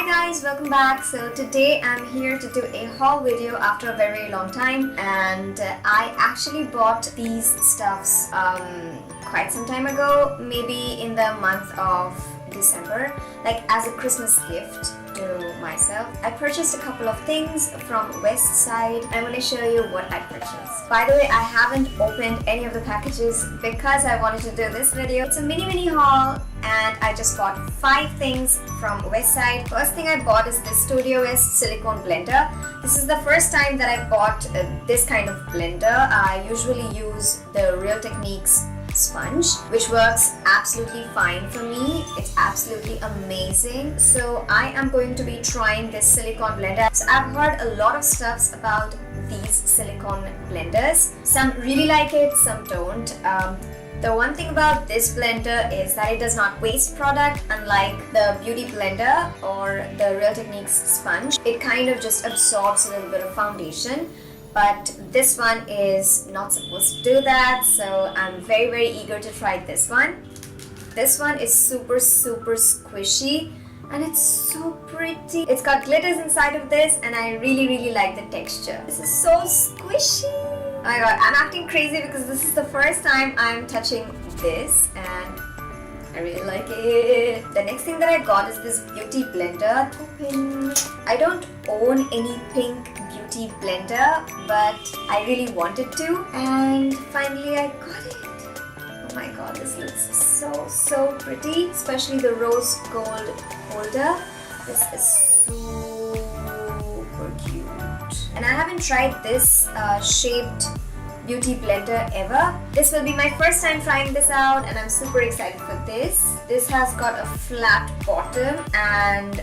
Hi guys, welcome back. So today I'm here to do a haul video after a very long time, and I actually bought these stuffs quite some time ago, maybe in the month of December, like as a Christmas gift to myself. I purchased a couple of things from West Side. I'm going to show you what I purchased. By the way, I haven't opened any of the packages because I wanted to do this video. It's a mini haul and I just bought 5 things from West Side. First thing I bought is this Studiowest Silicone Blender. This is the first time that I bought this kind of blender. I usually use the Real Techniques sponge, which works absolutely fine for me. It's absolutely amazing. So I am going to be trying this silicone blender. So I've heard a lot of stuffs about these silicone blenders. Some really like it, some don't. The one thing about this blender is that it does not waste product, unlike the beauty blender or the Real Techniques sponge. It kind of just absorbs a little bit of foundation. But this one is not supposed to do that, so I'm very eager to try this one. This one is super squishy and it's so pretty. It's got glitters inside of this and I really like the texture. This is so squishy. Oh my god, I'm acting crazy because this is the first time I'm touching this and I really like it. The next thing that I got is this beauty blender. Open. I don't own any pink beauty blender, but I really wanted to, and finally I got it. Oh my god, this looks so pretty, especially the rose gold holder. This is super cute. And I haven't tried this shaped beauty blender ever. This will be my first time trying this out and I'm super excited for this. This has got a flat bottom and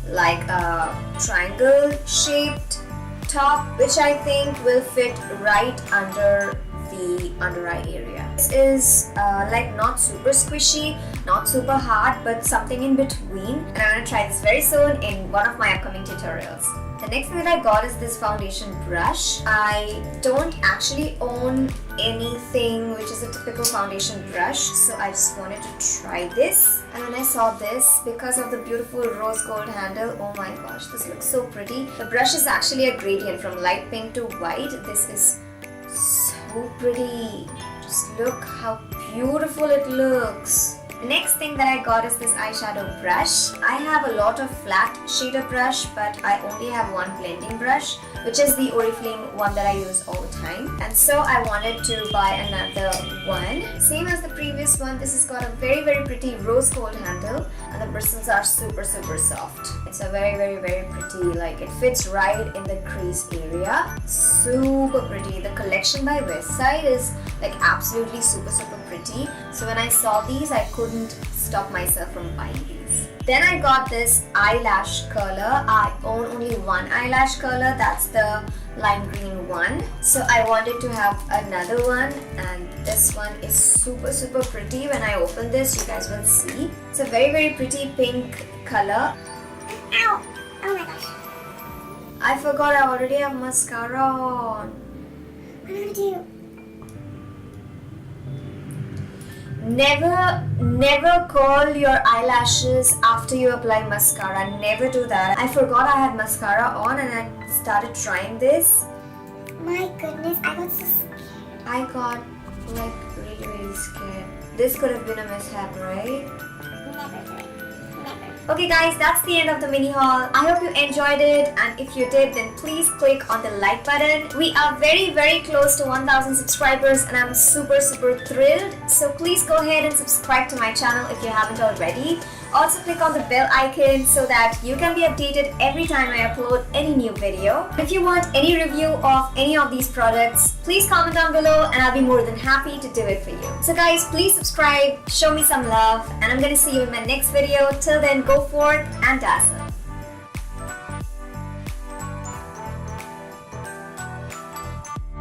like a triangle shaped top, which I think will fit right under the under eye area. This is like not super squishy, not super hard, but something in between, and I'm going to try this very soon in one of my upcoming tutorials. The next thing that I got is this foundation brush. I don't actually own anything which is a typical foundation brush, so I just wanted to try this. And when I saw this, because of the beautiful rose gold handle, oh my gosh, this looks so pretty. The brush is actually a gradient from light pink to white. This is so pretty. Just look how beautiful it looks. The next thing that I got is this eyeshadow brush. I have a lot of flat shader brush, but I only have one blending brush, which is the Oriflame one that I use all the time. And so I wanted to buy another one. Same as the previous one, this has got a very pretty rose gold handle and the bristles are super soft. It's a very pretty, like it fits right in the crease area. Super pretty. The collection by West Side is like absolutely super pretty. So when I saw these, I couldn't stop myself from buying these. Then I got this eyelash curler. I own only one eyelash curler, that's the lime green one. So I wanted to have another one, and this one is super pretty. When I open this, you guys will see. It's a very pretty pink color. Ow! Oh my gosh. I forgot I already have mascara on. What am I gonna do? Never curl your eyelashes after you apply mascara. Never do that. I forgot I had mascara on and I started trying this. My goodness, I got so scared. I got like really scared. This could have been a mishap, right? Never do it. Never. Okay guys, that's the end of the mini haul. I hope you enjoyed it, and if you did, then please click on the like button. We are very close to 1,000 subscribers and I'm super thrilled. So please go ahead and subscribe to my channel if you haven't already. Also click on the bell icon so that you can be updated every time I upload any new video. If you want any review of any of these products, please comment down below and I'll be more than happy to do it for you. So guys, please subscribe, show me some love, and I'm gonna see you in my next video. Till then, go forth and dazzle.